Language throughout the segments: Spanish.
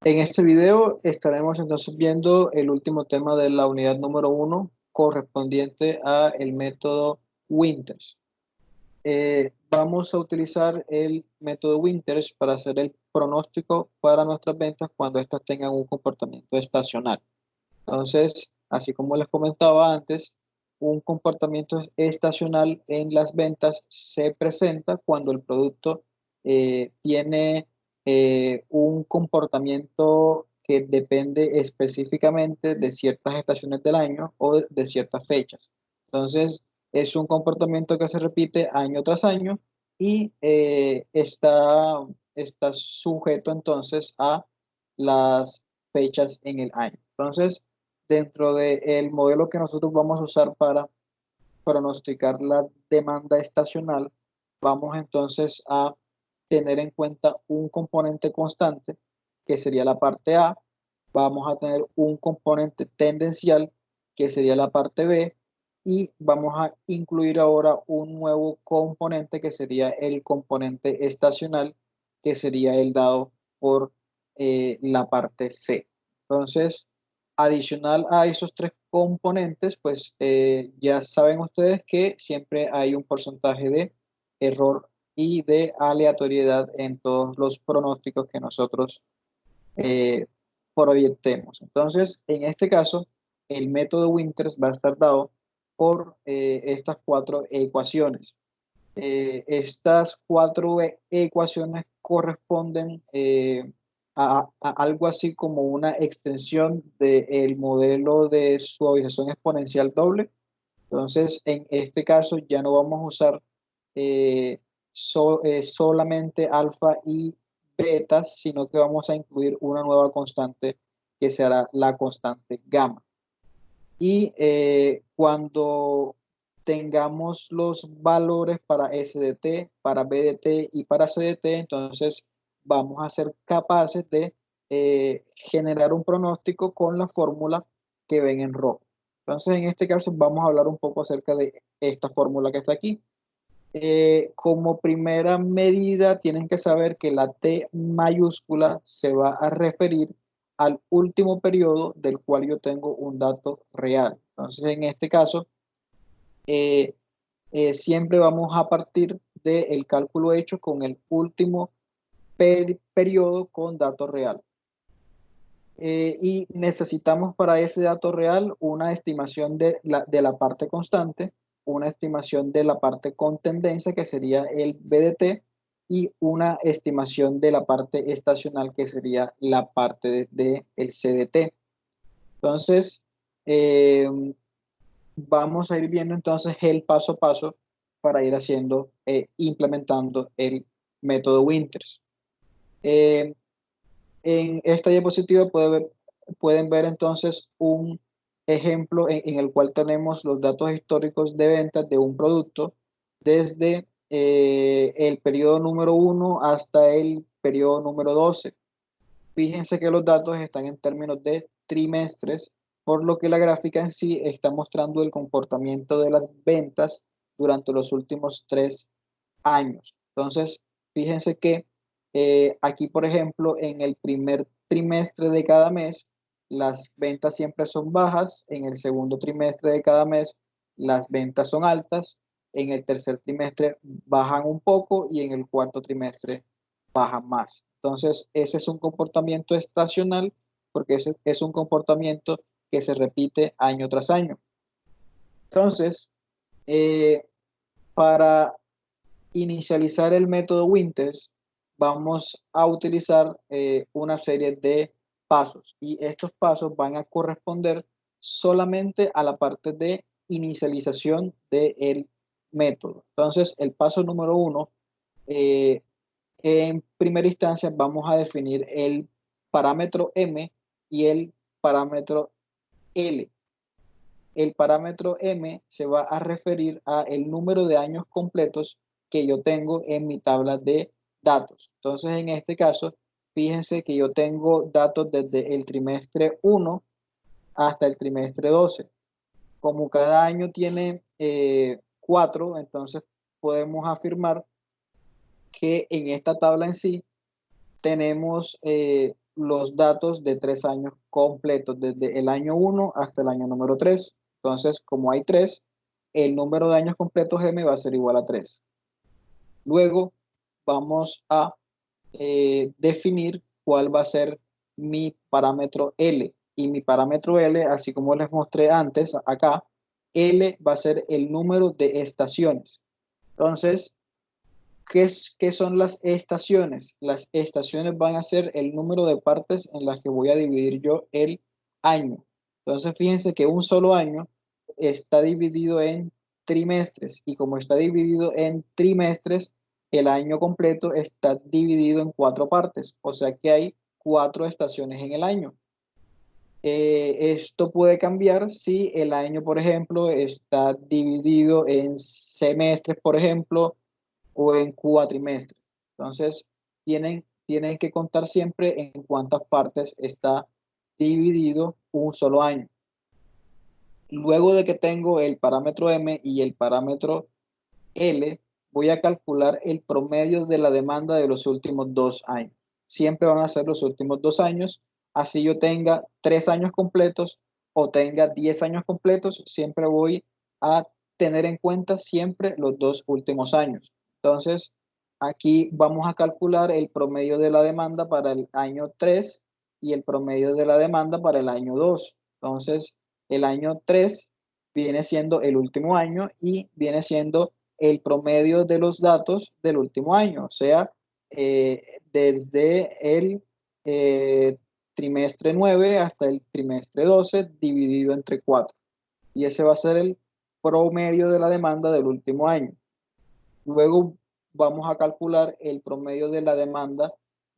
En este video estaremos entonces viendo el último tema de la unidad número uno correspondiente a el método Winters. Vamos a utilizar el método Winters para hacer el pronóstico para nuestras ventas cuando éstas tengan un comportamiento estacional. Entonces, así como les comentaba antes, un comportamiento estacional en las ventas se presenta cuando el producto tiene un comportamiento que depende específicamente de ciertas estaciones del año o de ciertas fechas. Entonces, es un comportamiento que se repite año tras año y está sujeto entonces a las fechas en el año. Entonces, dentro del modelo que nosotros vamos a usar para pronosticar la demanda estacional, vamos entonces a tener en cuenta un componente constante, que sería la parte A, vamos a tener un componente tendencial, que sería la parte B, y vamos a incluir ahora un nuevo componente, que sería el componente estacional, que sería el dado por la parte C. Entonces, adicional a esos tres componentes, pues ya saben ustedes que siempre hay un porcentaje de error y de aleatoriedad en todos los pronósticos que nosotros eh, proyectemos. Entonces, en este caso, el método Winters va a estar dado por estas cuatro ecuaciones. Estas cuatro ecuaciones corresponden a algo así como una extensión del modelo de suavización exponencial doble. Entonces, en este caso ya no vamos a usar solamente alfa y betas, sino que vamos a incluir una nueva constante que será la constante gamma. Y cuando tengamos los valores para SDT, para BDT y para CDT, entonces vamos a ser capaces de generar un pronóstico con la fórmula que ven en rojo. Entonces, en este caso vamos a hablar un poco acerca de esta fórmula que está aquí. Como primera medida, tienen que saber que la T mayúscula se va a referir al último periodo del cual yo tengo un dato real. Entonces, en este caso, eh, siempre vamos a partir del cálculo hecho con el último periodo con dato real. Y necesitamos para ese dato real una estimación de la parte constante, una estimación de la parte con tendencia, que sería el BDT, y una estimación de la parte estacional, que sería la parte de el CDT. Entonces, eh, vamos a ir viendo entonces el paso a paso para ir haciendo, implementando el método Winters. Eh, en esta diapositiva pueden ver entonces un ejemplo en el cual tenemos los datos históricos de ventas de un producto desde el periodo número uno hasta el periodo número 12. Fíjense que los datos están en términos de trimestres, por lo que la gráfica en sí está mostrando el comportamiento de las ventas durante los últimos 3 años. Entonces, fíjense que aquí, por ejemplo, en el primer trimestre de cada mes, las ventas siempre son bajas, en el segundo trimestre de cada mes, las ventas son altas, en el tercer trimestre bajan un poco y en el cuarto trimestre bajan más. Entonces, ese es un comportamiento estacional porque ese es un comportamiento que se repite año tras año. Entonces, eh, para inicializar el método Winters, vamos a utilizar una serie de pasos y estos pasos van a corresponder solamente a la parte de inicialización del método. Entonces, el paso número uno, eh, en primera instancia, vamos a definir el parámetro M y el parámetro L. El parámetro M se va a referir a el número de años completos que yo tengo en mi tabla de datos. Entonces, en este caso, fíjense que yo tengo datos desde el trimestre 1 hasta el trimestre 12. Como cada año tiene 4, entonces podemos afirmar que en esta tabla en sí tenemos los datos de 3 años completos, desde el año 1 hasta el año número 3. Entonces, como hay 3, el número de años completos M va a ser igual a 3. Luego vamos a definir cuál va a ser mi parámetro L. Y mi parámetro L, así como les mostré antes, acá, L va a ser el número de estaciones. Entonces, ¿qué son las estaciones? Las estaciones van a ser el número de partes en las que voy a dividir yo el año. Entonces, fíjense que un solo año está dividido en trimestres y como está dividido en trimestres, el año completo está dividido en 4 partes, o sea que hay 4 estaciones en el año. Esto puede cambiar si el año, por ejemplo, está dividido en semestres, por ejemplo, o en cuatrimestres. Entonces, tienen que contar siempre en cuántas partes está dividido un solo año. Luego de que tengo el parámetro M y el parámetro L, voy a calcular el promedio de la demanda de los últimos 2 años. Siempre van a ser los últimos 2 años, así yo tenga 3 años completos o tenga 10 años completos, siempre voy a tener en cuenta siempre los 2 últimos años. Entonces, aquí vamos a calcular el promedio de la demanda para el año 3 y el promedio de la demanda para el año 2. Entonces, el año 3 viene siendo el último año y viene siendo el promedio de los datos del último año, o sea, desde el eh, trimestre 9 hasta el trimestre 12 dividido entre 4. Y ese va a ser el promedio de la demanda del último año. Luego vamos a calcular el promedio de la demanda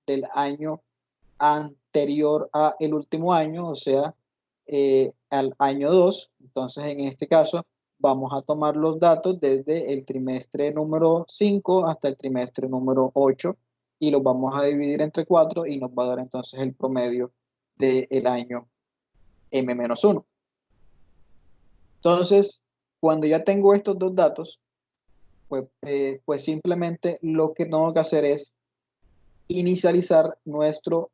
del año anterior a el último año, o sea, al año 2. Entonces, en este caso, vamos a tomar los datos desde el trimestre número 5 hasta el trimestre número 8 y los vamos a dividir entre 4 y nos va a dar entonces el promedio del año M-1. Entonces, cuando ya tengo estos dos datos, pues simplemente lo que tengo que hacer es inicializar nuestro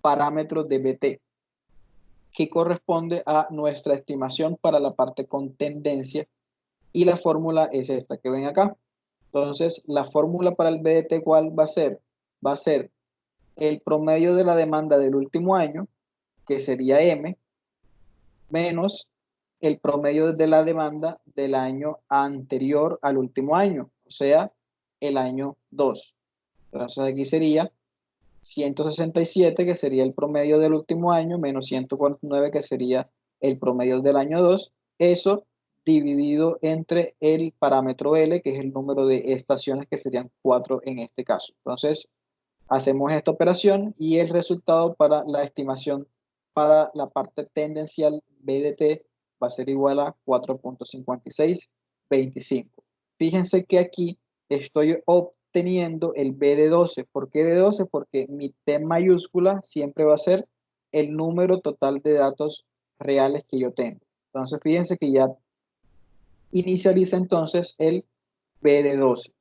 parámetro de BT, que corresponde a nuestra estimación para la parte con tendencia, y la fórmula es esta que ven acá. Entonces, la fórmula para el BDT, ¿cuál va a ser? Va a ser el promedio de la demanda del último año, que sería M, menos el promedio de la demanda del año anterior al último año, o sea, el año 2. Entonces, aquí sería 167, que sería el promedio del último año, menos 149, que sería el promedio del año 2. Eso dividido entre el parámetro L, que es el número de estaciones, que serían 4 en este caso. Entonces, hacemos esta operación y el resultado para la estimación para la parte tendencial BDT va a ser igual a 4.5625. Fíjense que aquí estoy obteniendo el B de 12. ¿Por qué de 12? Porque mi T mayúscula siempre va a ser el número total de datos reales que yo tengo. Entonces, fíjense que ya inicializa entonces el B de 12.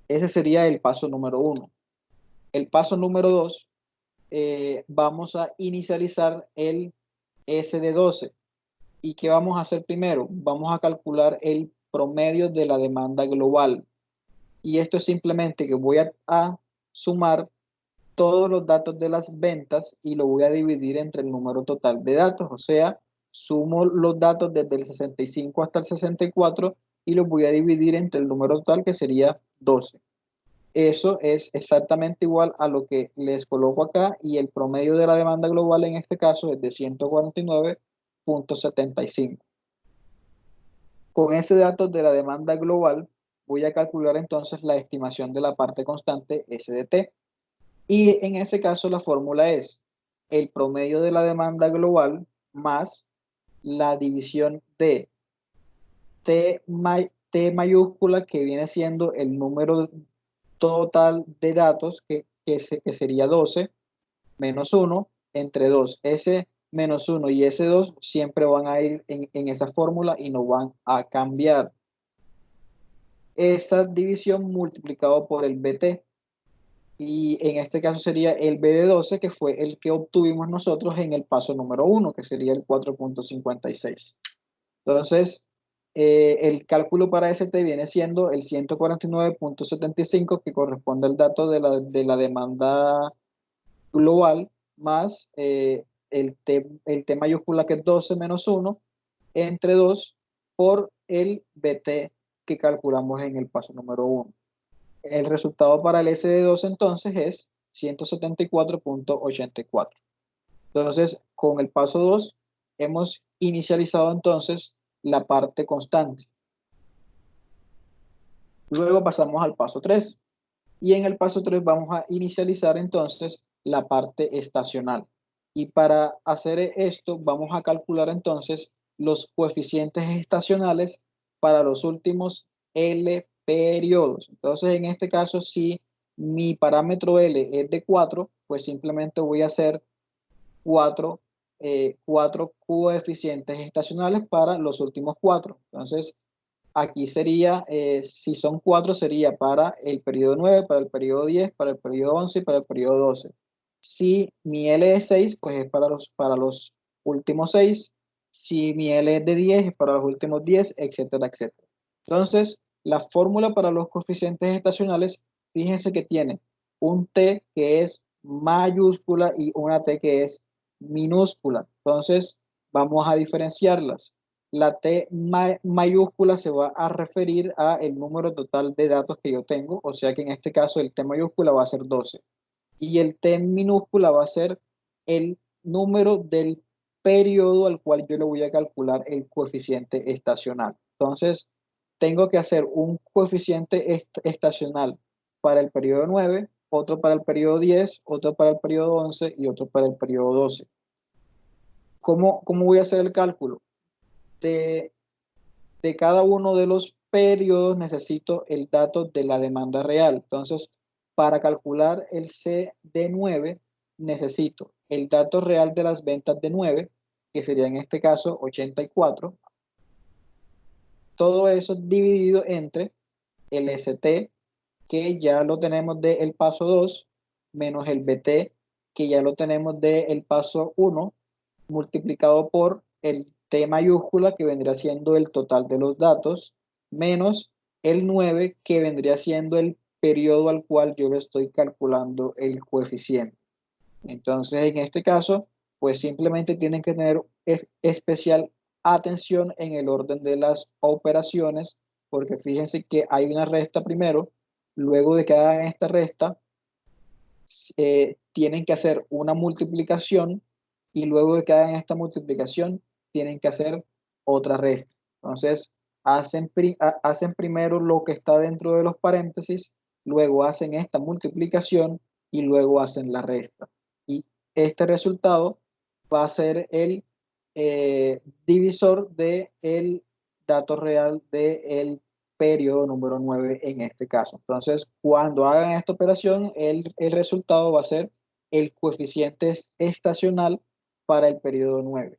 Ese sería el paso número 1. El paso número 2, vamos a inicializar el S de 12. ¿Y qué vamos a hacer primero? Vamos a calcular el promedio de la demanda global. Y esto es simplemente que voy a sumar todos los datos de las ventas y lo voy a dividir entre el número total de datos. O sea, sumo los datos desde el 65 hasta el 64 y los voy a dividir entre el número total, que sería 12. Eso es exactamente igual a lo que les coloco acá, y el promedio de la demanda global en este caso es de 149.75. Con ese dato de la demanda global voy a calcular entonces la estimación de la parte constante SDT. Y en ese caso la fórmula es el promedio de la demanda global más la división de T mayúscula, que viene siendo el número total de datos, que sería 12, menos 1, entre 2. Ese menos 1 y ese 2 siempre van a ir en esa fórmula y no van a cambiar. Esa división multiplicado por el BT. y en este caso sería el B de 12, que fue el que obtuvimos nosotros en el paso número 1, que sería el 4,56. Entonces, el cálculo para ST viene siendo el 149,75, que corresponde al dato de la demanda global, más el T mayúscula, que es 12 menos 1, entre 2 por el BT que calculamos en el paso número 1. El resultado para el SD2 entonces es 174,84. Entonces, con el paso 2 hemos inicializado entonces la parte constante. Luego pasamos al paso 3 y en el paso 3 vamos a inicializar entonces la parte estacional. Y para hacer esto vamos a calcular entonces los coeficientes estacionales para los últimos L periodos. Entonces, en este caso, si mi parámetro L es de 4, pues simplemente voy a hacer cuatro coeficientes estacionales para los últimos 4. Entonces, aquí sería, si son 4, sería para el periodo 9, para el periodo 10, para el periodo 11 y para el periodo 12. Si mi L es 6, pues es para los últimos 6. Si mi L es de 10, es para los últimos 10, etcétera, etcétera. Entonces, la fórmula para los coeficientes estacionales, fíjense que tiene un T que es mayúscula y una T que es minúscula. Entonces, vamos a diferenciarlas. La T mayúscula se va a referir a el número total de datos que yo tengo, o sea que en este caso el T mayúscula va a ser 12 y el T minúscula va a ser el número del periodo al cual yo le voy a calcular el coeficiente estacional. Entonces, tengo que hacer un coeficiente estacional para el periodo 9, otro para el periodo 10, otro para el periodo 11 y otro para el periodo 12. ¿Cómo voy a hacer el cálculo? De, de cada uno de los periodos necesito el dato de la demanda real. Entonces, para calcular el C de 9, necesito el dato real de las ventas de 9, que sería en este caso 84. Todo eso dividido entre el ST, que ya lo tenemos del paso 2, menos el BT, que ya lo tenemos del paso 1, multiplicado por el T mayúscula, que vendría siendo el total de los datos, menos el 9, que vendría siendo el periodo al cual yo le estoy calculando el coeficiente. Entonces, en este caso, pues simplemente tienen que tener especial atención en el orden de las operaciones, porque fíjense que hay una resta primero, luego de que hagan esta resta, tienen que hacer una multiplicación y luego de que hagan esta multiplicación tienen que hacer otra resta. Entonces, hacen primero lo que está dentro de los paréntesis, luego hacen esta multiplicación y luego hacen la resta. Y este resultado va a ser el divisor del dato real del periodo número 9 en este caso. Entonces, cuando hagan esta operación, el resultado va a ser el coeficiente estacional para el periodo 9.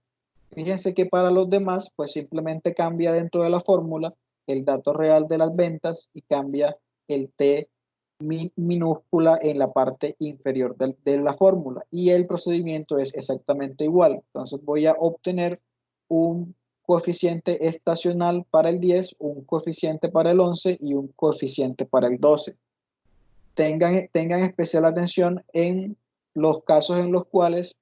Fíjense que para los demás, pues simplemente cambia dentro de la fórmula el dato real de las ventas y cambia el T minúscula en la parte inferior de la fórmula. Y el procedimiento es exactamente igual. Entonces voy a obtener un coeficiente estacional para el 10, un coeficiente para el 11 y un coeficiente para el 12. Tengan especial atención en los casos en los cuales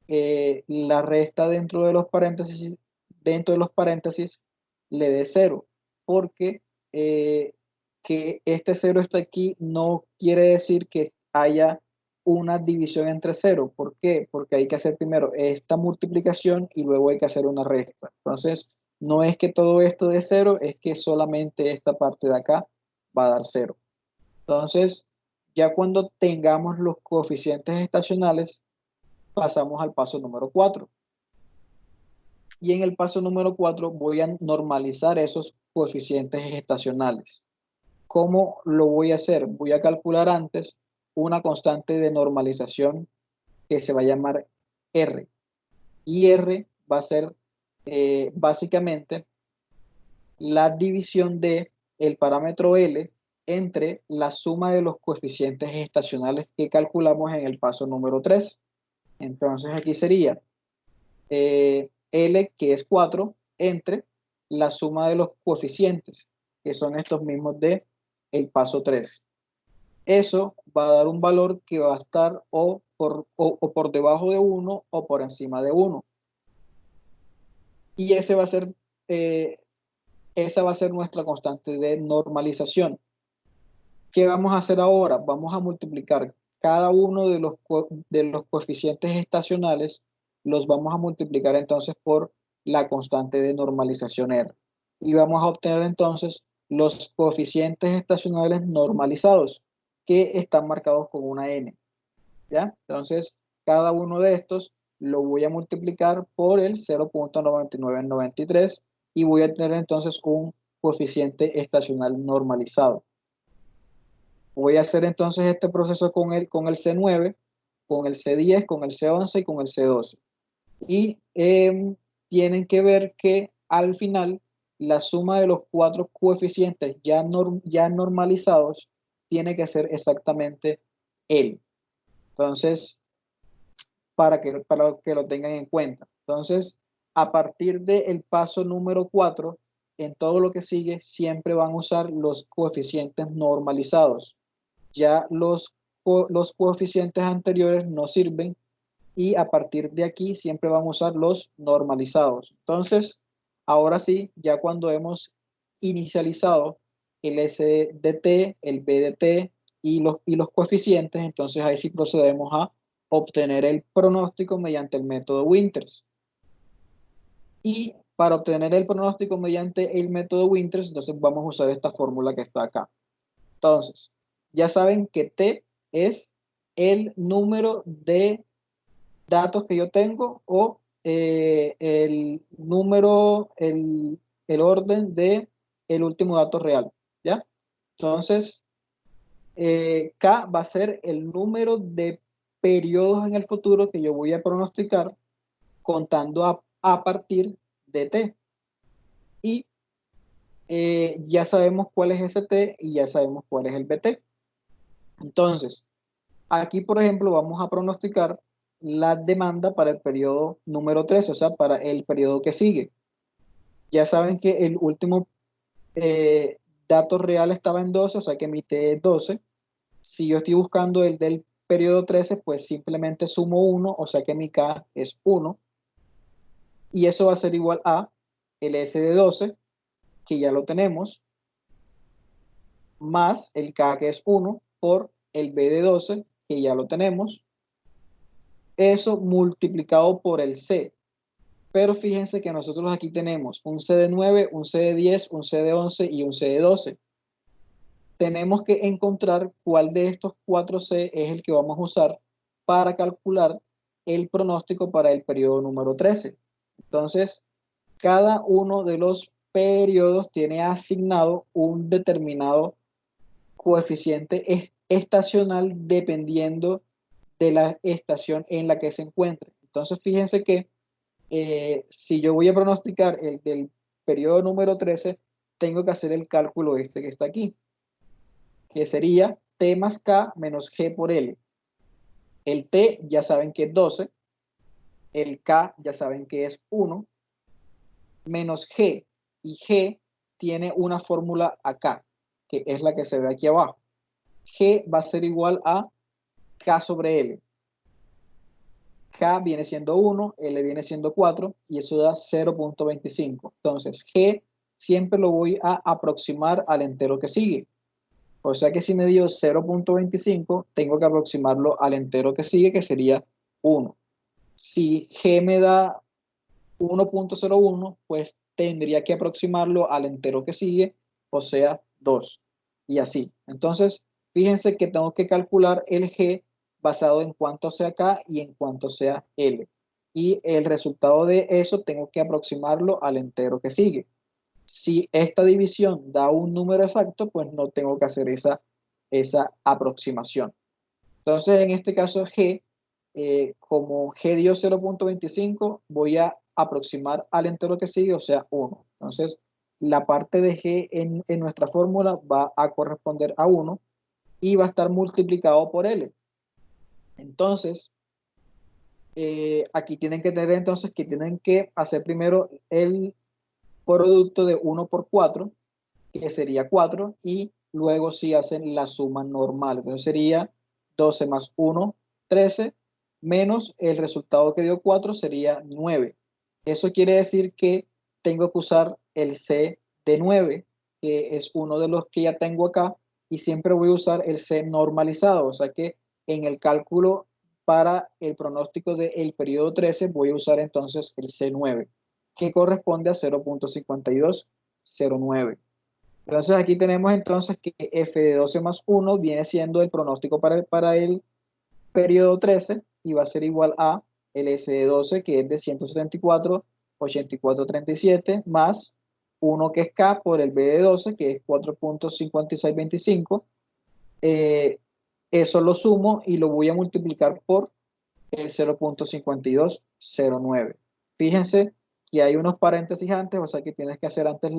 la resta dentro de los paréntesis le dé cero, porque que este cero está aquí no quiere decir que haya una división entre cero. ¿Por qué? Porque hay que hacer primero esta multiplicación y luego hay que hacer una resta. Entonces, no es que todo esto dé cero, es que solamente esta parte de acá va a dar cero. Entonces, ya cuando tengamos los coeficientes estacionales, pasamos al paso número 4. Y en el paso número 4 voy a normalizar esos coeficientes estacionales. ¿Cómo lo voy a hacer? Voy a calcular antes una constante de normalización que se va a llamar R. Y R va a ser básicamente la división de el parámetro L entre la suma de los coeficientes estacionales que calculamos en el paso número 3. Entonces aquí sería L, que es 4, entre la suma de los coeficientes, que son estos mismos de el paso 3. Eso va a dar un valor que va a estar o por debajo de 1 o por encima de 1. Y ese va a ser, esa va a ser nuestra constante de normalización. ¿Qué vamos a hacer ahora? Vamos a multiplicar cada uno de los coeficientes estacionales, los vamos a multiplicar entonces por la constante de normalización R. Y vamos a obtener entonces los coeficientes estacionales normalizados, que están marcados con una N. ¿Ya? Entonces, cada uno de estos lo voy a multiplicar por el 0.9993 y voy a tener entonces un coeficiente estacional normalizado. Voy a hacer entonces este proceso con el C9, con el C10, con el C11 y con el C12. Y tienen que ver que al final la suma de los cuatro coeficientes ya normalizados tiene que ser exactamente L. Entonces, para que lo tengan en cuenta. Entonces, a partir del paso número 4, en todo lo que sigue, siempre van a usar los coeficientes normalizados. Ya los coeficientes anteriores no sirven y a partir de aquí siempre van a usar los normalizados. Entonces, ahora sí, ya cuando hemos inicializado el SDT, el BDT y los coeficientes, entonces ahí sí procedemos a obtener el pronóstico mediante el método Winters. Y para obtener el pronóstico mediante el método Winters, entonces vamos a usar esta fórmula que está acá. Entonces, ya saben que T es el número de datos que yo tengo o el número, el orden de el último dato real, ¿ya? Entonces, K va a ser el número de periodos en el futuro que yo voy a pronosticar contando a partir de T. Y ya sabemos cuál es ese T y ya sabemos cuál es el BT. Entonces, aquí, por ejemplo, vamos a pronosticar la demanda para el periodo número 13, o sea, para el periodo que sigue. Ya saben que el último eh, dato real estaba en 12, o sea que mi T es 12. Si yo estoy buscando el del periodo 13, pues simplemente sumo 1, o sea que mi K es 1. Y eso va a ser igual a el S de 12, que ya lo tenemos, más el K que es 1 por el B de 12, que ya lo tenemos. Eso multiplicado por el C. Pero fíjense que nosotros aquí tenemos un C de 9, un C de 10, un C de 11 y un C de 12. Tenemos que encontrar cuál de estos 4 C es el que vamos a usar para calcular el pronóstico para el periodo número 13. Entonces, cada uno de los periodos tiene asignado un determinado coeficiente estacional dependiendo de la estación en la que se encuentre. Entonces, fíjense que si yo voy a pronosticar el del periodo número 13, tengo que hacer el cálculo este que está aquí, que sería T más K menos G por L. El T ya saben que es 12, el K ya saben que es 1, menos G, y G tiene una fórmula acá, que es la que se ve aquí abajo. G va a ser igual a K sobre L. K viene siendo 1, L viene siendo 4 y eso da 0.25. Entonces, G siempre lo voy a aproximar al entero que sigue. O sea que si me dio 0.25, tengo que aproximarlo al entero que sigue, que sería 1. Si G me da 1.01, pues tendría que aproximarlo al entero que sigue, o sea, 2. Y así. Entonces, fíjense que tengo que calcular el G basado en cuánto sea K y en cuánto sea L. Y el resultado de eso tengo que aproximarlo al entero que sigue. Si esta división da un número exacto, pues no tengo que hacer esa aproximación. Entonces, en este caso G, como G dio 0.25, voy a aproximar al entero que sigue, o sea, 1. Entonces, la parte de G en nuestra fórmula va a corresponder a 1 y va a estar multiplicado por L. Entonces, aquí tienen que tener entonces que tienen que hacer primero el producto de 1 por 4, que sería 4, y luego si hacen la suma normal. Entonces sería 12 más 1, 13, menos el resultado que dio 4 sería 9. Eso quiere decir que tengo que usar el C de 9, que es uno de los que ya tengo acá, y siempre voy a usar el C normalizado. O sea que en el cálculo para el pronóstico del periodo 13 voy a usar entonces el C9, que corresponde a 0.5209. Entonces aquí tenemos entonces que f de 12 más 1 viene siendo el pronóstico para el periodo 13 y va a ser igual a el S de 12 que es de 174, 84,37 más 1 que es K por el B de 12 que es 4.5625. Eh, Eso lo sumo y lo voy a multiplicar por el 0.5209. Fíjense que hay unos paréntesis antes, o sea que tienes que hacer antes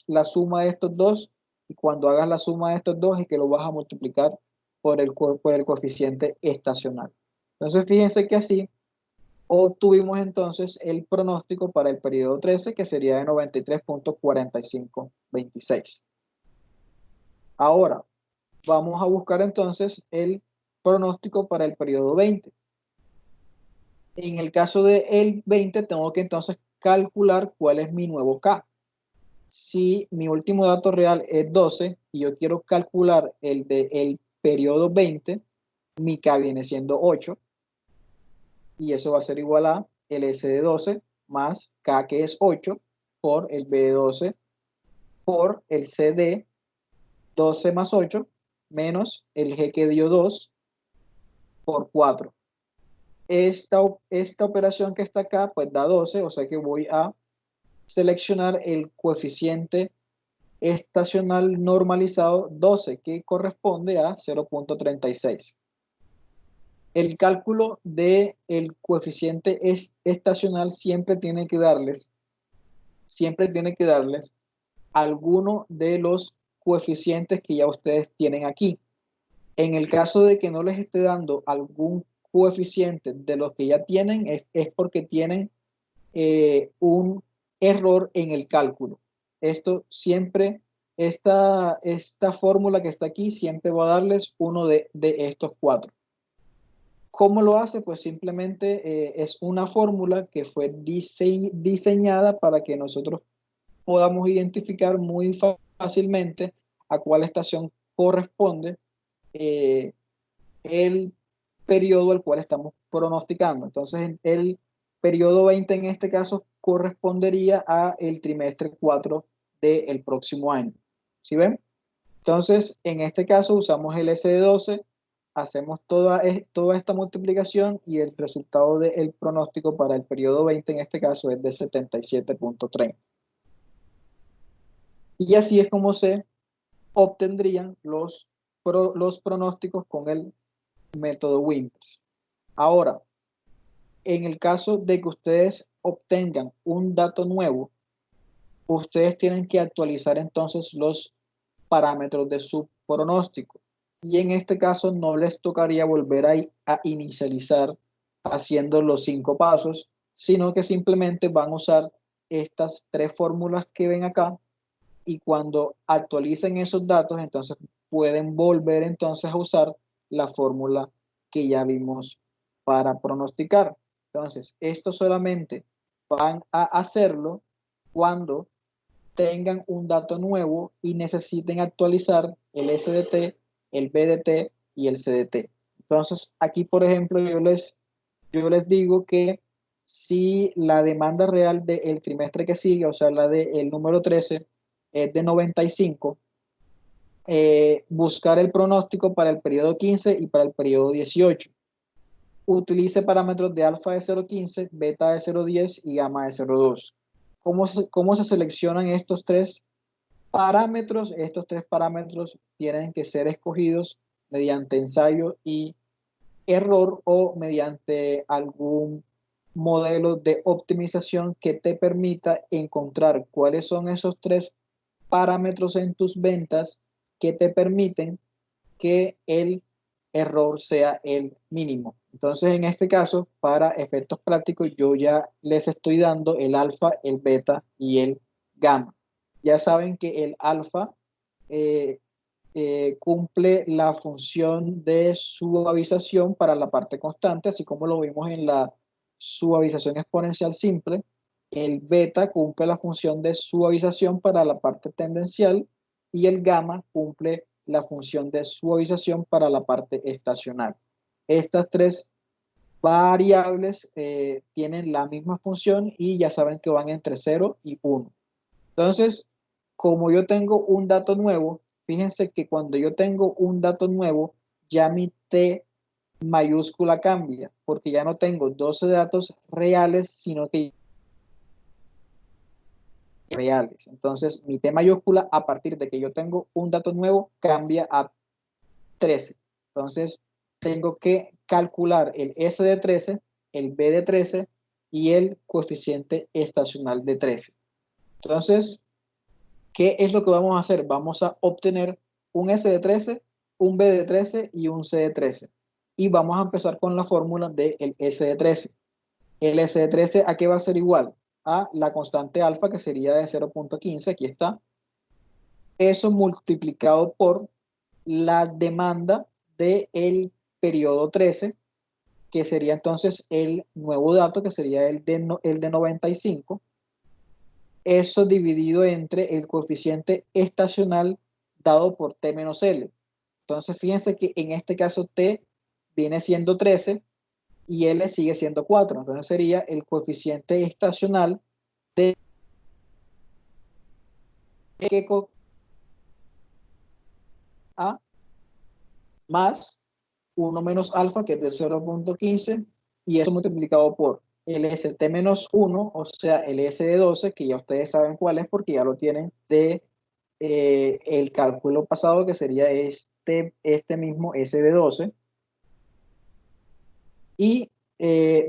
la suma de estos dos, y cuando hagas la suma de estos dos es que lo vas a multiplicar por el coeficiente estacional. Entonces fíjense que así obtuvimos entonces el pronóstico para el periodo 13, que sería de 93.4526. Ahora vamos a buscar entonces el pronóstico para el periodo 20. En el caso del 20, tengo que entonces calcular cuál es mi nuevo K. Si mi último dato real es 12 y yo quiero calcular el del periodo 20, mi K viene siendo 8 y eso va a ser igual a el S de 12 más K que es 8 por el B de 12 por el C de 12 más 8 menos el G que dio 2 por 4. Esta operación que está acá pues da 12, o sea que voy a seleccionar el coeficiente estacional normalizado 12, que corresponde a 0.36. El cálculo del coeficiente estacional siempre tiene que darles alguno de los coeficientes que ya ustedes tienen aquí. En el caso de que no les esté dando algún coeficiente de los que ya tienen, es porque tienen un error en el cálculo. Esto siempre, esta fórmula que está aquí, siempre va a darles uno de estos cuatro. ¿Cómo lo hace? Pues simplemente es una fórmula que fue diseñada para que nosotros podamos identificar muy fácilmente a cuál estación corresponde eh, el periodo al cual estamos pronosticando. Entonces, el periodo 20 en este caso correspondería a el trimestre 4 del próximo año. ¿Sí ven? Entonces, en este caso usamos el SD12, hacemos toda esta multiplicación y el resultado del pronóstico para el periodo 20 en este caso es de 77.30. Y así es como se obtendrían los pronósticos con el método Winters. Ahora, en el caso de que ustedes obtengan un dato nuevo, ustedes tienen que actualizar entonces los parámetros de su pronóstico. Y en este caso no les tocaría volver a inicializar haciendo los 5 pasos, sino que simplemente van a usar estas 3 fórmulas que ven acá y cuando actualicen esos datos, entonces pueden volver entonces a usar la fórmula que ya vimos para pronosticar. Entonces, esto solamente van a hacerlo cuando tengan un dato nuevo y necesiten actualizar el SDT, el BDT y el CDT. Entonces, aquí, por ejemplo, yo les digo que si la demanda real del trimestre que sigue, o sea, la del número 13, es de 95, buscar el pronóstico para el periodo 15 y para el periodo 18. Utilice parámetros de alfa de 0.15, beta de 0.10 y gamma de 0.2. ¿Cómo se seleccionan estos tres parámetros? Estos tres parámetros tienen que ser escogidos mediante ensayo y error o mediante algún modelo de optimización que te permita encontrar cuáles son esos tres parámetros en tus ventas que te permiten que el error sea el mínimo. Entonces, en este caso, para efectos prácticos, yo ya les estoy dando el alfa, el beta y el gamma. Ya saben que el alfa eh, cumple la función de suavización para la parte constante, así como lo vimos en la suavización exponencial simple. El beta cumple la función de suavización para la parte tendencial y el gamma cumple la función de suavización para la parte estacional. Estas tres variables tienen la misma función y ya saben que van entre 0 y 1. Entonces, como yo tengo un dato nuevo, fíjense que cuando yo tengo un dato nuevo, ya mi T mayúscula cambia, porque ya no tengo 12 datos reales, sino que reales. Entonces, mi T mayúscula, a partir de que yo tengo un dato nuevo, cambia a 13. Entonces, tengo que calcular el S de 13, el B de 13 y el coeficiente estacional de 13. Entonces, ¿qué es lo que vamos a hacer? Vamos a obtener un S de 13, un B de 13 y un C de 13. Y vamos a empezar con la fórmula del S de 13. El S de 13, ¿a qué va a ser igual? A la constante alfa, que sería de 0.15, aquí está. Eso multiplicado por la demanda del periodo 13, que sería entonces el nuevo dato, que sería el de 95. Eso dividido entre el coeficiente estacional dado por T menos L. Entonces, fíjense que en este caso T viene siendo 13 y L sigue siendo 4. Entonces sería el coeficiente estacional de A más 1 menos alfa, que es de 0.15, y eso multiplicado por el ST menos 1, o sea, el S de 12, que ya ustedes saben cuál es porque ya lo tienen de el cálculo pasado, que sería este mismo S de 12, y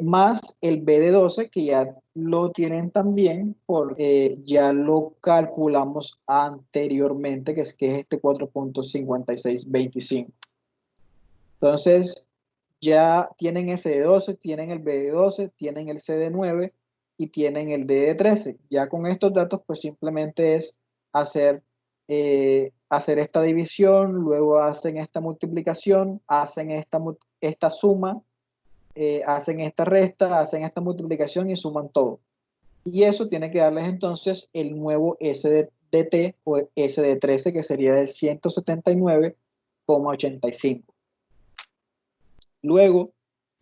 más el B de 12, que ya lo tienen también, porque ya lo calculamos anteriormente, que es este 4.5625. Entonces, ya tienen ese de 12, tienen el B de 12, tienen el C de 9 y tienen el D de 13. Ya con estos datos, pues simplemente es hacer esta división, luego hacen esta multiplicación, hacen esta suma, hacen esta resta, hacen esta multiplicación y suman todo. Y eso tiene que darles entonces el nuevo de T o S de 13, que sería de 179,85. Luego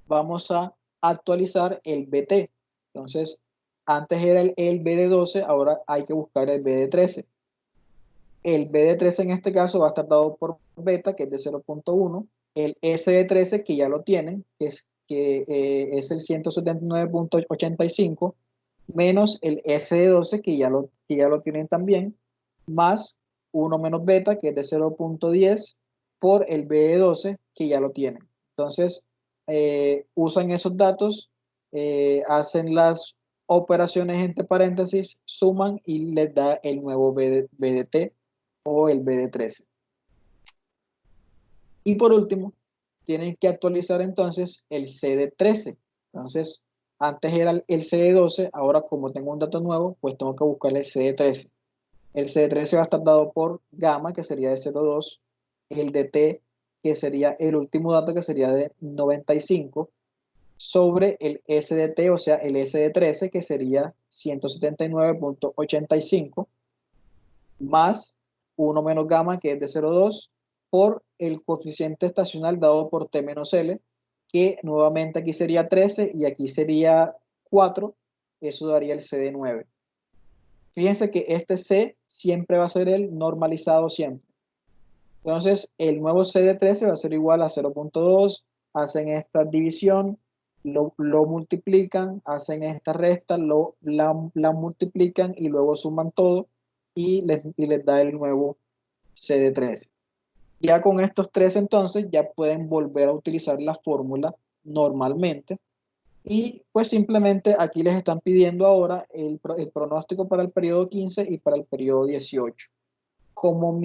vamos a actualizar el BT. Entonces, antes era el B de 12, ahora hay que buscar el B de 13. El B de 13 en este caso va a estar dado por beta, que es de 0.1. El S de 13, que ya lo tienen, que es el 179,85, menos el S de 12, que ya lo tienen también, más 1 menos beta, que es de 0.10, por el B de 12, que ya lo tienen. Entonces, usan esos datos, hacen las operaciones entre paréntesis, suman y les da el nuevo BDT o el B de 13. Y por último, tienen que actualizar entonces el C de 13. Entonces, antes era el C de 12, ahora como tengo un dato nuevo, pues tengo que buscar el C de 13. El C de 13 va a estar dado por gamma, que sería de 0,2, el de T, que sería el último dato, que sería de 95, sobre el S de T, o sea, el S de 13, que sería 179,85, más 1 menos gamma, que es de 0,2, por el coeficiente estacional dado por T menos L, que nuevamente aquí sería 13 y aquí sería 4, eso daría el C de 9. Fíjense que este C siempre va a ser el normalizado siempre. Entonces, el nuevo C de 13 va a ser igual a 0.2, hacen esta división, lo multiplican, hacen esta resta, la multiplican y luego suman todo y les da el nuevo C de 13. Ya con estos tres entonces ya pueden volver a utilizar la fórmula normalmente y pues simplemente aquí les están pidiendo ahora el pronóstico para el periodo 15 y para el periodo 18. como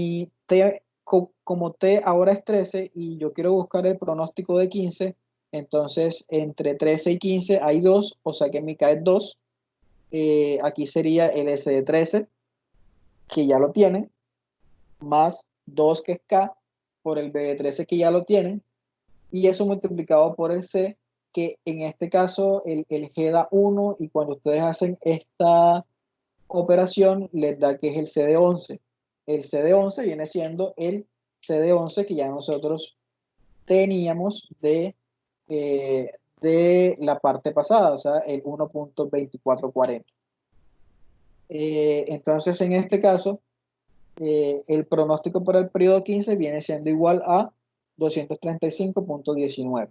como T ahora es 13 y yo quiero buscar el pronóstico de 15, entonces entre 13 y 15 hay 2, o sea que mi K es 2. Aquí sería el S de 13, que ya lo tiene, más 2 que es K, por el B de 13 que ya lo tienen, y eso multiplicado por el C, que en este caso el G da 1, y cuando ustedes hacen esta operación les da que es el C de 11. El C de 11 viene siendo el C de 11 que ya nosotros teníamos de la parte pasada, o sea, el 1.2440. Entonces, en este caso, el pronóstico para el periodo 15 viene siendo igual a 235.19.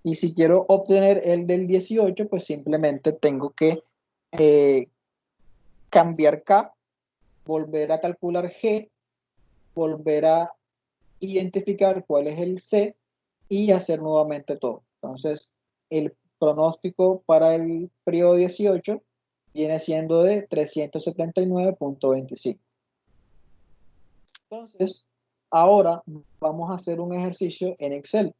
Y si quiero obtener el del 18, pues simplemente tengo que eh, cambiar K, volver a calcular G, volver a identificar cuál es el C y hacer nuevamente todo. Entonces, el pronóstico para el periodo 18 viene siendo de 379.25. Entonces, ahora vamos a hacer un ejercicio en Excel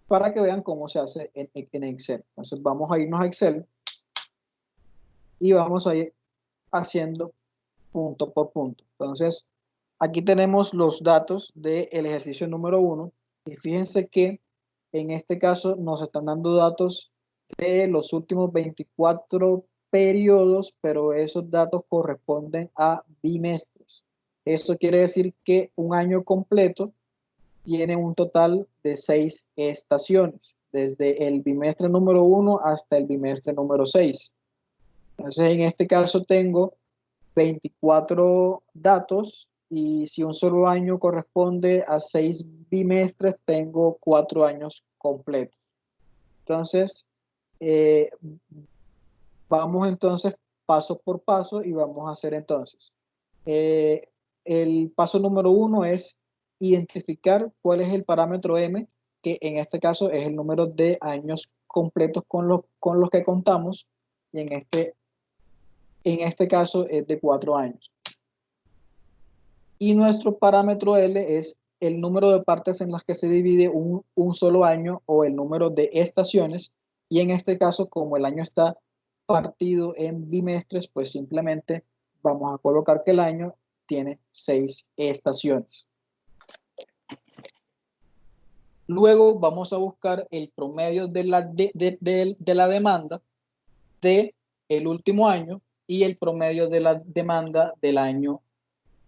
para que vean cómo se hace en Excel. Entonces, vamos a irnos a Excel y vamos a ir haciendo punto por punto. Entonces, aquí tenemos los datos del ejercicio número 1 y fíjense que en este caso nos están dando datos de los últimos 24 periodos, pero esos datos corresponden a bimestres. Eso quiere decir que un año completo tiene un total de 6 estaciones, desde el bimestre número 1 hasta el bimestre número 6. Entonces, en este caso tengo 24 datos y si un solo año corresponde a 6 bimestres, tengo 4 años completos. Entonces, eh, vamos entonces paso por paso y vamos a hacer entonces. eh, el paso número 1 es identificar cuál es el parámetro M, que en este caso es el número de años completos con los que contamos, y en este caso es de 4 años. Y nuestro parámetro L es el número de partes en las que se divide un solo año o el número de estaciones. Y en este caso, como el año está partido en bimestres, pues simplemente vamos a colocar que el año tiene 6 estaciones. Luego vamos a buscar el promedio de la demanda de el último año y el promedio de la demanda del año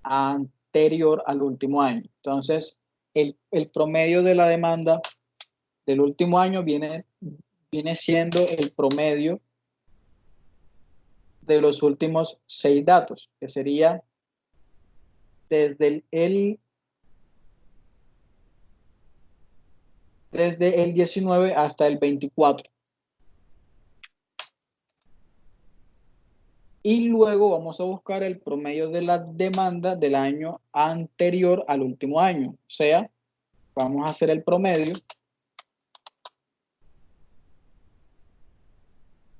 anterior al último año. Entonces, el promedio de la demanda del último año viene siendo el promedio de los últimos 6 datos, que sería desde desde el 19 hasta el 24. Y luego vamos a buscar el promedio de la demanda del año anterior al último año. O sea, vamos a hacer el promedio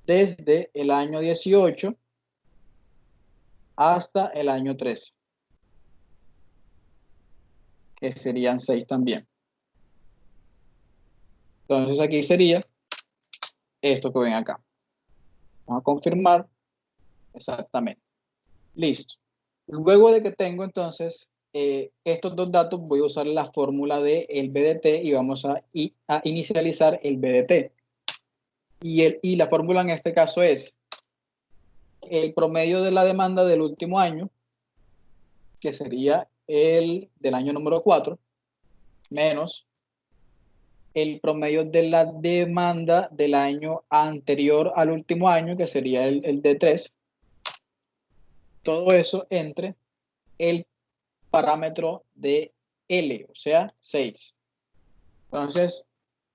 desde el año 18 hasta el año 13, que serían 6 también. Entonces aquí sería esto que ven acá. Vamos a confirmar exactamente. Listo. Luego de que tengo entonces estos dos datos, voy a usar la fórmula del BDT y vamos a inicializar el BDT. Y la fórmula en este caso es el promedio de la demanda del último año, que sería el del año número 4, menos el promedio de la demanda del año anterior al último año, que sería el D3. Todo eso entre el parámetro de L, o sea, 6. Entonces,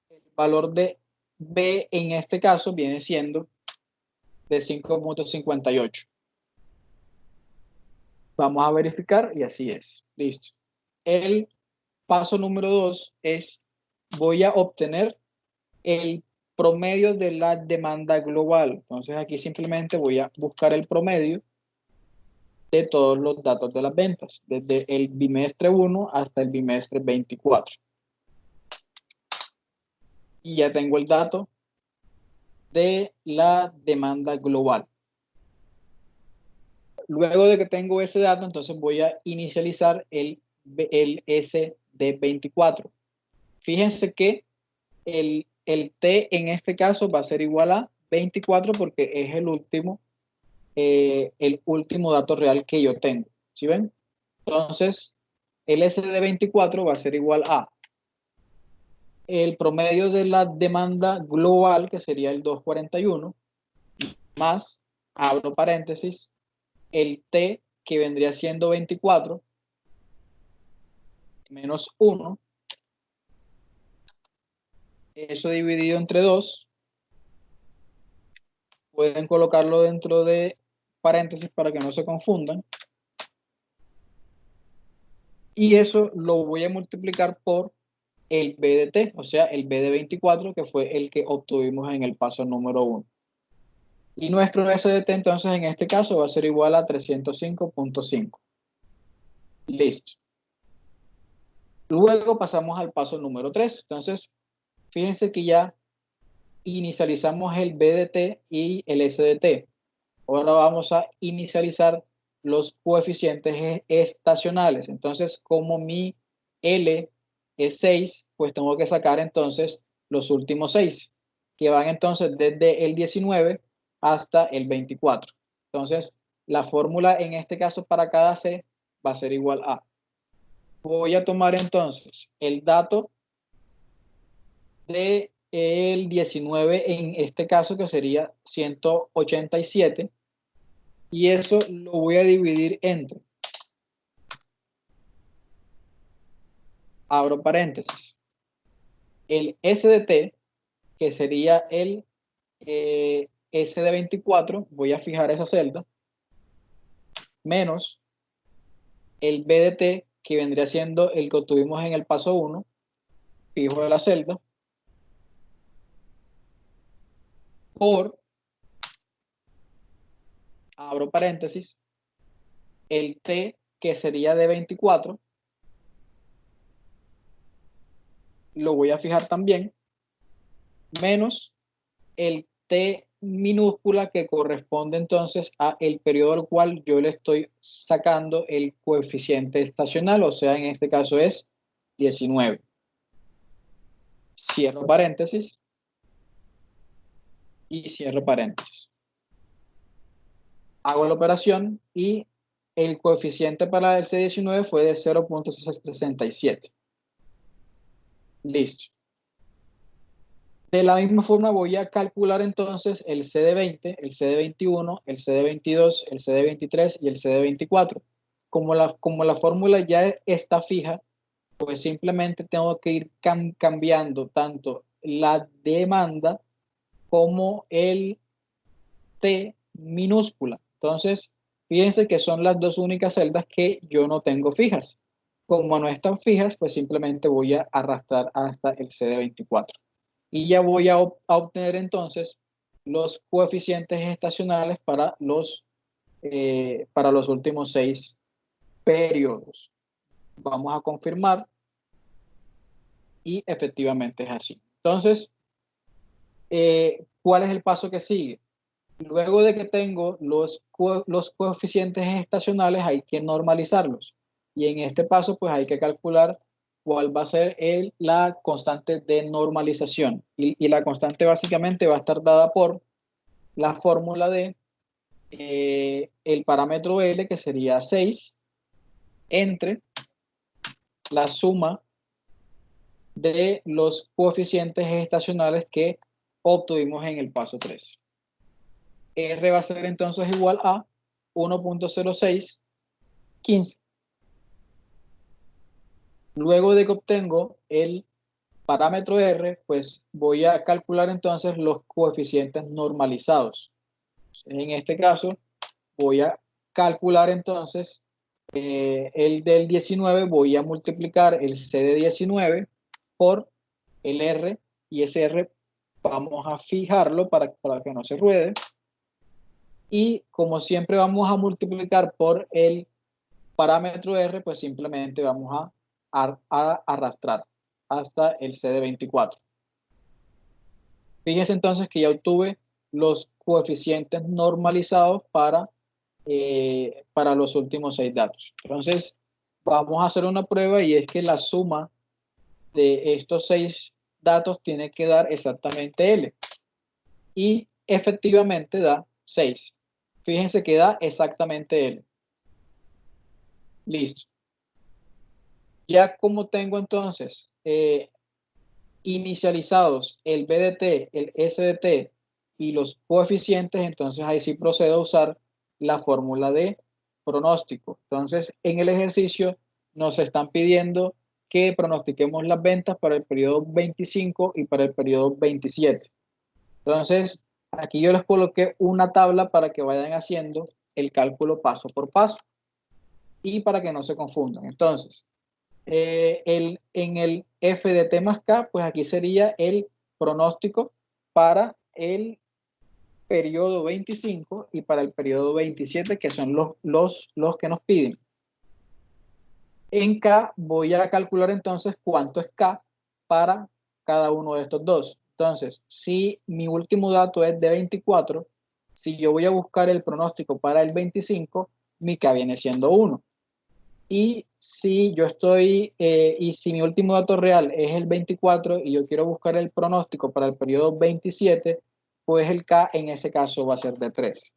el valor de B en este caso viene siendo de 5.58. Vamos a verificar y así es. Listo. El paso número 2 es, voy a obtener el promedio de la demanda global. Entonces aquí simplemente voy a buscar el promedio de todos los datos de las ventas, desde el bimestre 1 hasta el bimestre 24. Y ya tengo el dato de la demanda global. Luego de que tengo ese dato, entonces voy a inicializar el SD24. Fíjense que el T en este caso va a ser igual a 24 porque es el último dato real que yo tengo. ¿Sí ven? Entonces, el SD24 va a ser igual a el promedio de la demanda global, que sería el 241, más, abro paréntesis, el T, que vendría siendo 24, menos 1, eso dividido entre 2, pueden colocarlo dentro de paréntesis para que no se confundan, y eso lo voy a multiplicar por el BDT, o sea, el BD24, que fue el que obtuvimos en el paso número 1. Y nuestro SDT entonces en este caso va a ser igual a 305.5. Listo. Luego pasamos al paso número 3. Entonces, fíjense que ya inicializamos el BDT y el SDT. Ahora vamos a inicializar los coeficientes estacionales. Entonces, como mi L es 6, pues tengo que sacar entonces los últimos 6, que van entonces desde el 19 hasta el 24. Entonces, la fórmula en este caso para cada C va a ser igual a. Voy a tomar entonces el dato de el 19 en este caso, que sería 187, y eso lo voy a dividir entre, abro paréntesis, el SDT, que sería el SD24, voy a fijar esa celda, menos el BDT, que vendría siendo el que obtuvimos en el paso 1, fijo la celda, por, abro paréntesis, el T, que sería de 24, lo voy a fijar también, menos el T minúscula, que corresponde entonces a el periodo al cual yo le estoy sacando el coeficiente estacional, o sea, en este caso es 19. Cierro paréntesis y cierro paréntesis. Hago la operación y el coeficiente para el C19 fue de 0.67. Listo. De la misma forma voy a calcular entonces el CD20, el CD21, el CD22, el CD23 y el CD24. Como la fórmula ya está fija, pues simplemente tengo que ir cambiando tanto la demanda como el T minúscula. Entonces, fíjense que son las dos únicas celdas que yo no tengo fijas. Como no están fijas, pues simplemente voy a arrastrar hasta el CD24. Y ya voy a obtener entonces los coeficientes estacionales para los últimos 6 periodos. Vamos a confirmar y efectivamente es así. Entonces, ¿cuál es el paso que sigue? Luego de que tengo los coeficientes estacionales, hay que normalizarlos. Y en este paso, pues hay que calcular cuál va a ser la constante de normalización. Y la constante básicamente va a estar dada por la fórmula de el parámetro L, que sería 6, entre la suma de los coeficientes estacionales que obtuvimos en el paso 3. R va a ser entonces igual a 1.0615. Luego de que obtengo el parámetro R, pues voy a calcular entonces los coeficientes normalizados. En este caso, voy a calcular entonces el del 19, voy a multiplicar el C de 19 por el R, y ese R vamos a fijarlo para que no se ruede. y como siempre vamos a multiplicar por el parámetro R, pues simplemente vamos a arrastrar hasta el C de 24. Fíjense entonces que ya obtuve los coeficientes normalizados para los últimos 6 datos. Entonces, vamos a hacer una prueba y es que la suma de estos 6 datos tiene que dar exactamente L. Y efectivamente da 6. Fíjense que da exactamente L. Listo. Ya como tengo entonces inicializados el BDT, el SDT y los coeficientes, entonces ahí sí procedo a usar la fórmula de pronóstico. Entonces, en el ejercicio nos están pidiendo que pronostiquemos las ventas para el periodo 25 y para el periodo 27. Entonces, aquí yo les coloqué una tabla para que vayan haciendo el cálculo paso por paso y para que no se confundan. Entonces, en el FDT más K, pues aquí sería el pronóstico para el periodo 25 y para el periodo 27, que son los que nos piden. En K voy a calcular entonces cuánto es K para cada uno de estos dos. Entonces, si mi último dato es de 24, si yo voy a buscar el pronóstico para el 25, mi K viene siendo 1. Y si mi último dato real es el 24 y yo quiero buscar el pronóstico para el periodo 27, pues el K en ese caso va a ser de 3.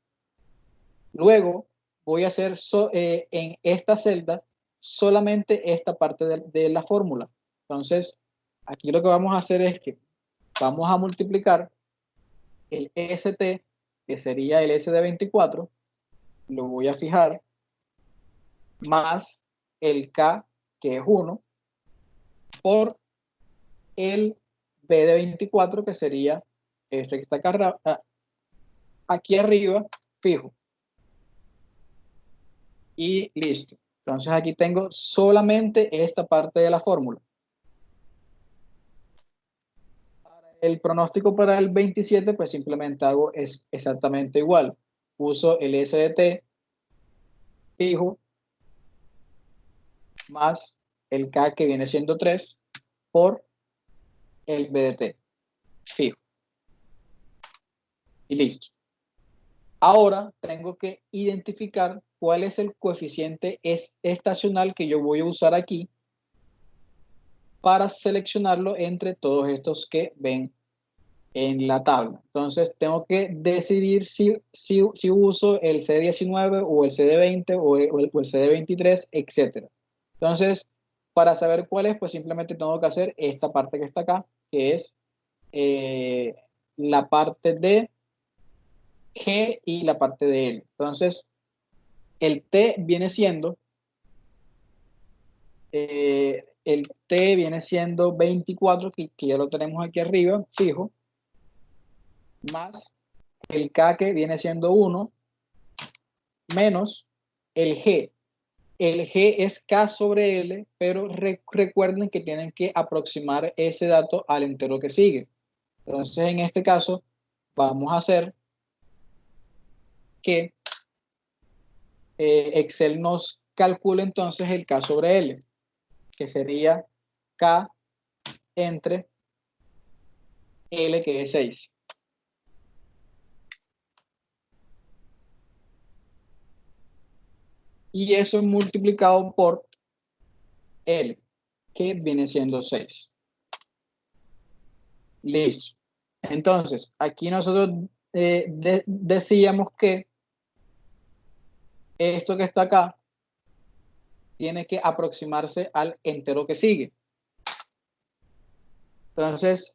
Luego voy a hacer en esta celda solamente esta parte de la fórmula. Entonces, aquí lo que vamos a hacer es que vamos a multiplicar el ST, que sería el S de 24, lo voy a fijar, más el K, que es 1, por el B de 24, que sería este que está aquí arriba, fijo. Y listo. Entonces aquí tengo solamente esta parte de la fórmula. El pronóstico para el 27, pues simplemente hago exactamente igual. Uso el SDT fijo más el K, que viene siendo 3, por el BDT fijo. Y listo. Ahora tengo que identificar cuál es el coeficiente estacional que yo voy a usar aquí para seleccionarlo entre todos estos que ven en la tabla. Entonces tengo que decidir si uso el C19 o el CD20 o el CD23, etc. Entonces, para saber cuál es, pues simplemente tengo que hacer esta parte que está acá, que es eh, la parte de G y la parte de L. Entonces, el T viene siendo, el T viene siendo 24, que ya lo tenemos aquí arriba, fijo, más el K, que viene siendo 1, menos el G. El G es K sobre L, pero recuerden que tienen que aproximar ese dato al entero que sigue. Entonces, en este caso, vamos a hacer que Excel nos calcule entonces el K sobre L, que sería K entre L, que es 6. Y eso multiplicado por L, que viene siendo 6. Listo. Entonces, aquí nosotros decíamos que esto que está acá tiene que aproximarse al entero que sigue. Entonces,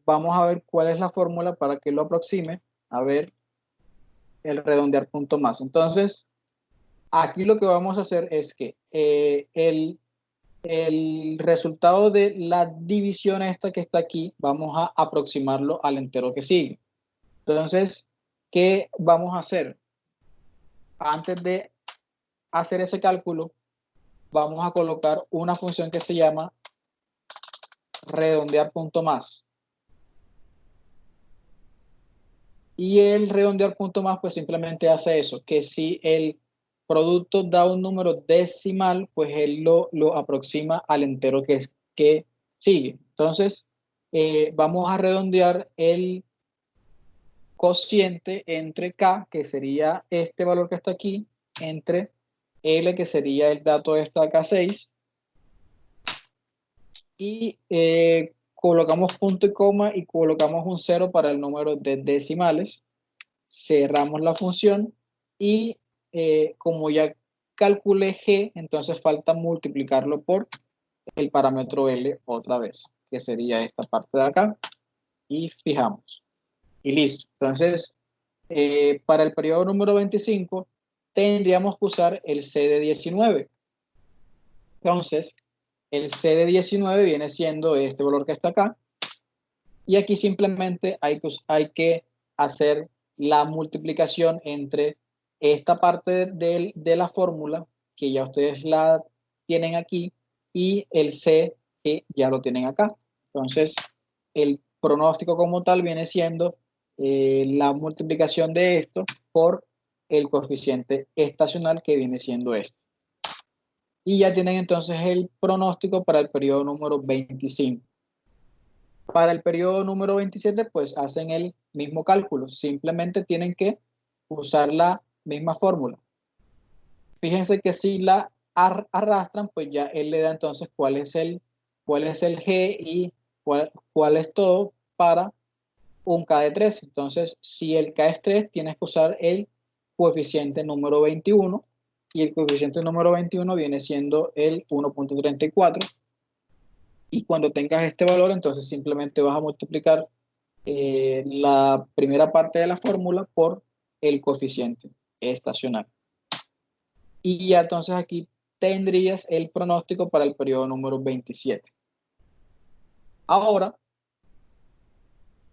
vamos a ver cuál es la fórmula para que lo aproxime. A ver, el redondear punto más. Entonces, aquí lo que vamos a hacer es que el resultado de la división esta que está aquí, vamos a aproximarlo al entero que sigue. Entonces, ¿qué vamos a hacer? Antes de hacer ese cálculo, vamos a colocar una función que se llama redondear punto más. Y el redondear punto más, pues simplemente hace eso, que si el producto da un número decimal, pues él lo aproxima al entero que sigue. Entonces, vamos a redondear el cociente entre K, que sería este valor que está aquí, entre L, que sería el dato de esta K6, y colocamos punto y coma y colocamos un 0 para el número de decimales. Cerramos la función y como ya calculé G, entonces falta multiplicarlo por el parámetro L otra vez, que sería esta parte de acá, y fijamos. Y listo. Entonces, para el periodo número 25, tendríamos que usar el C de 19. Entonces, el C de 19 viene siendo este valor que está acá, y aquí simplemente hay que hacer la multiplicación entre esta parte de la fórmula, que ya ustedes la tienen aquí, y el C, que ya lo tienen acá. Entonces, el pronóstico como tal viene siendo la multiplicación de esto por el coeficiente estacional, que viene siendo este. Y ya tienen entonces el pronóstico para el periodo número 25. Para el periodo número 27, pues hacen el mismo cálculo, simplemente tienen que usar la misma fórmula. Fíjense que si la arrastran, pues ya él le da entonces cuál es el G y cuál es todo para un K de 3. Entonces, si el K es 3, tienes que usar el coeficiente número 21, y el coeficiente número 21 viene siendo el 1.34. Y cuando tengas este valor, entonces simplemente vas a multiplicar la primera parte de la fórmula por el coeficiente estacional. Y ya entonces aquí tendrías el pronóstico para el periodo número 27. Ahora,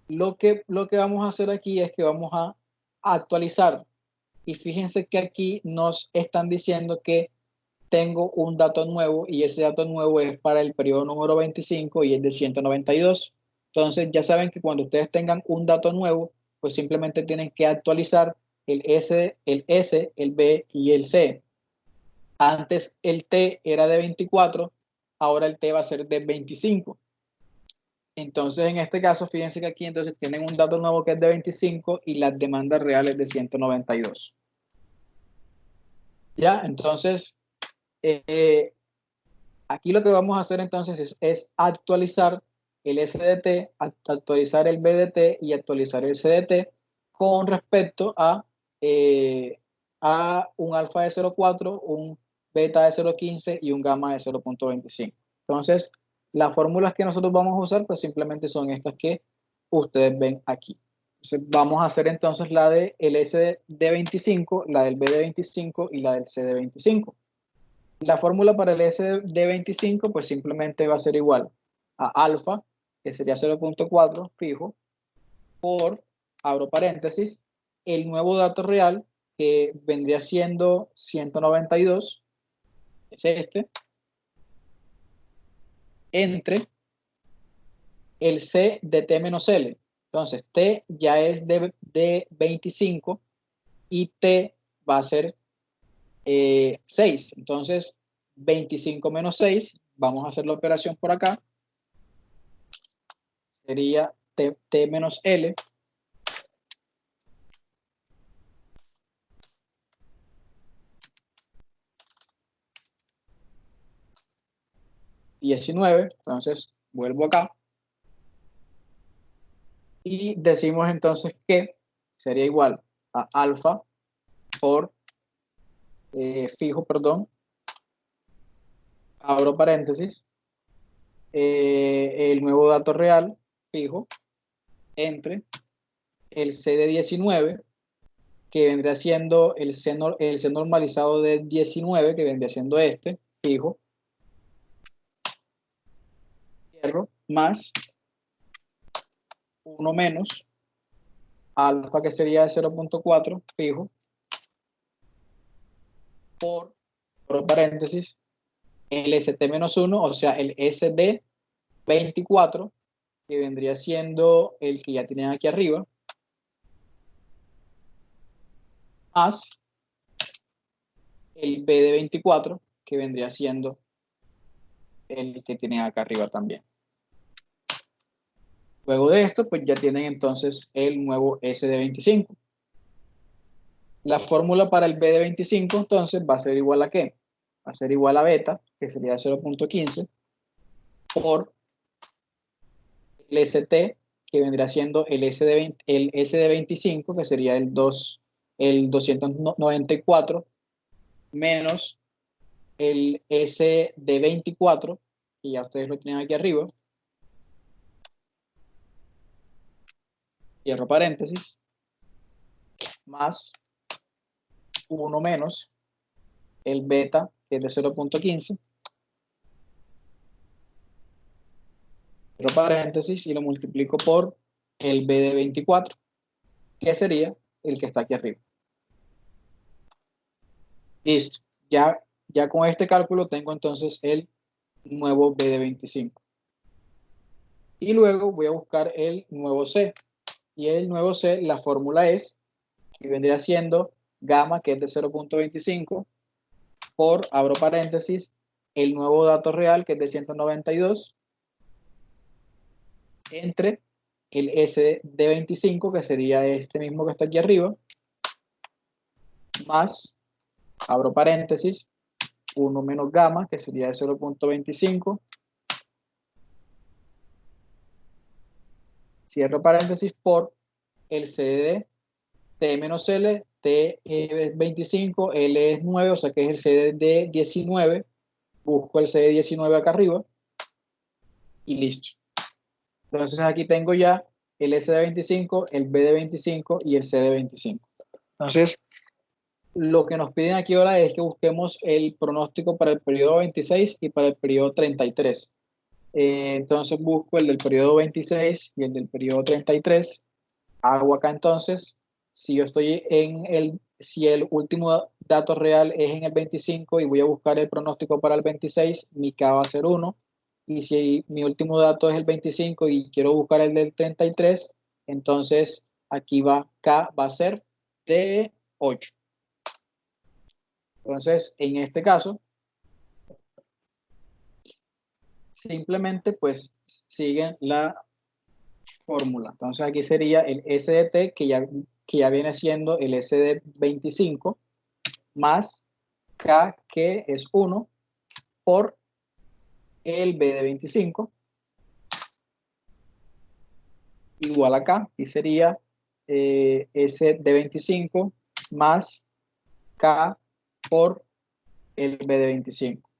lo que vamos a hacer aquí es que vamos a actualizar. Y fíjense que aquí nos están diciendo que tengo un dato nuevo, y ese dato nuevo es para el periodo número 25 y es de 192. Entonces ya saben que cuando ustedes tengan un dato nuevo, pues simplemente tienen que actualizar el B y el C. Antes el T era de 24, ahora el T va a ser de 25. Entonces en este caso, fíjense que aquí entonces tienen un dato nuevo que es de 25 y las demandas reales de 192. Ya, entonces eh, aquí lo que vamos a hacer entonces es actualizar el SDT, actualizar el BDT y actualizar el CDT con respecto a un alfa de 0,4, un beta de 0,15 y un gamma de 0,25. Entonces, las fórmulas que nosotros vamos a usar pues simplemente son estas que ustedes ven aquí. Entonces, vamos a hacer entonces la de el SD 25, la del BD 25 y la del CD 25. La fórmula para el S de 25 pues simplemente va a ser igual a alfa, que sería 0.4 fijo, por, abro paréntesis, el nuevo dato real, que vendría siendo 192, es este, entre el C de T menos L. Entonces, T ya es de 25 y T va a ser 6. Entonces, 25 menos 6, vamos a hacer la operación por acá, sería T menos L, 19. Entonces vuelvo acá y decimos entonces que sería igual a alfa por fijo, perdón, abro paréntesis, el nuevo dato real fijo entre el C de 19, que vendría siendo el C normalizado de 19, que vendría siendo este fijo, cierro, más 1 menos alfa, que sería de 0.4 fijo, por paréntesis, el ST-1, o sea, el SD24, que vendría siendo el que ya tienen aquí arriba, más el B de 24, que vendría siendo el que tienen acá arriba también. Luego de esto, pues ya tienen entonces el nuevo S de 25. La fórmula para el B de 25 entonces va a ser igual a ¿qué? Va a ser igual a beta, que sería 0.15, por el ST, que vendría siendo el S de 25, que sería el 294, menos el S de 24, que ya ustedes lo tienen aquí arriba, cierro paréntesis, más 1 menos el beta, que es de 0.15, cierro paréntesis y lo multiplico por el B de 24, que sería el que está aquí arriba. Listo. Ya con este cálculo tengo entonces el nuevo B de 25. Y luego voy a buscar el nuevo C. Y el nuevo C, la fórmula es, que vendría siendo gamma, que es de 0.25, por, abro paréntesis, el nuevo dato real, que es de 192, entre el S de 25, que sería este mismo que está aquí arriba, más, abro paréntesis, 1 menos gamma, que sería de 0.25, cierro paréntesis, por el C de T menos L, T es 25, L es 9, o sea que es el C de 19, busco el C de 19 acá arriba, y listo. Entonces aquí tengo ya el S de 25, el B de 25 y el C de 25. Entonces, lo que nos piden aquí ahora es que busquemos el pronóstico para el periodo 26 y para el periodo 33. Entonces busco el del periodo 26 y el del periodo 33. Hago acá entonces, si yo estoy si el último dato real es en el 25 y voy a buscar el pronóstico para el 26, mi K va a ser 1. Y si mi último dato es el 25 y quiero buscar el del 33, entonces aquí K va a ser de 8. Entonces, en este caso, simplemente pues siguen la fórmula. Entonces aquí sería el S de T, que ya viene siendo el S de 25, más K, que es 1, por el B de 25, igual a K, y sería S de 25 más K por el B de 25.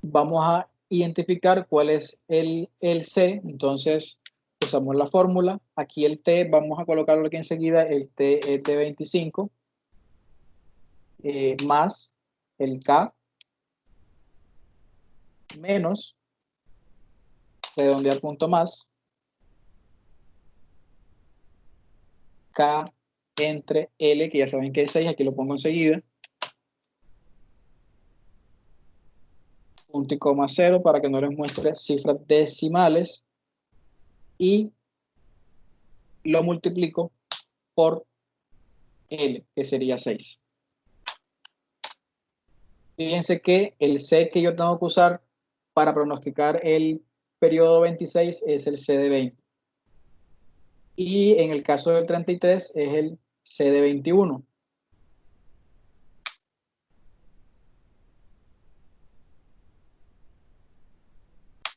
Vamos a identificar cuál es el C, entonces usamos la fórmula. Aquí el T, vamos a colocarlo aquí enseguida, el T es de 25, más el K, menos, redondear punto más, K entre L, que ya saben que es 6, aquí lo pongo enseguida, punto y coma 0 para que no les muestre cifras decimales, y lo multiplico por L, que sería 6. Fíjense que el C que yo tengo que usar para pronosticar el periodo 26 es el C de 20. Y en el caso del 33 es el C de 21.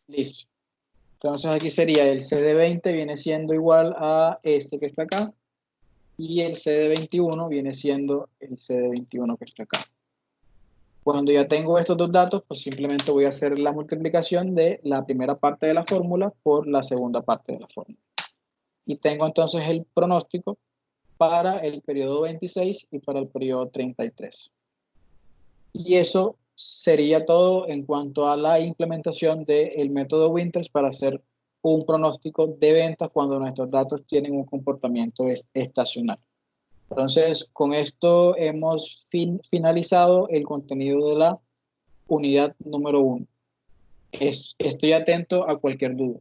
Listo. Entonces aquí sería el C de 20 viene siendo igual a este que está acá. Y el C de 21 viene siendo el C de 21 que está acá. Cuando ya tengo estos dos datos, pues simplemente voy a hacer la multiplicación de la primera parte de la fórmula por la segunda parte de la fórmula. Y tengo entonces el pronóstico para el periodo 26 y para el periodo 33. Y eso sería todo en cuanto a la implementación del método Winters para hacer un pronóstico de ventas cuando nuestros datos tienen un comportamiento estacional. Entonces, con esto hemos finalizado el contenido de la unidad número 1. Estoy atento a cualquier duda.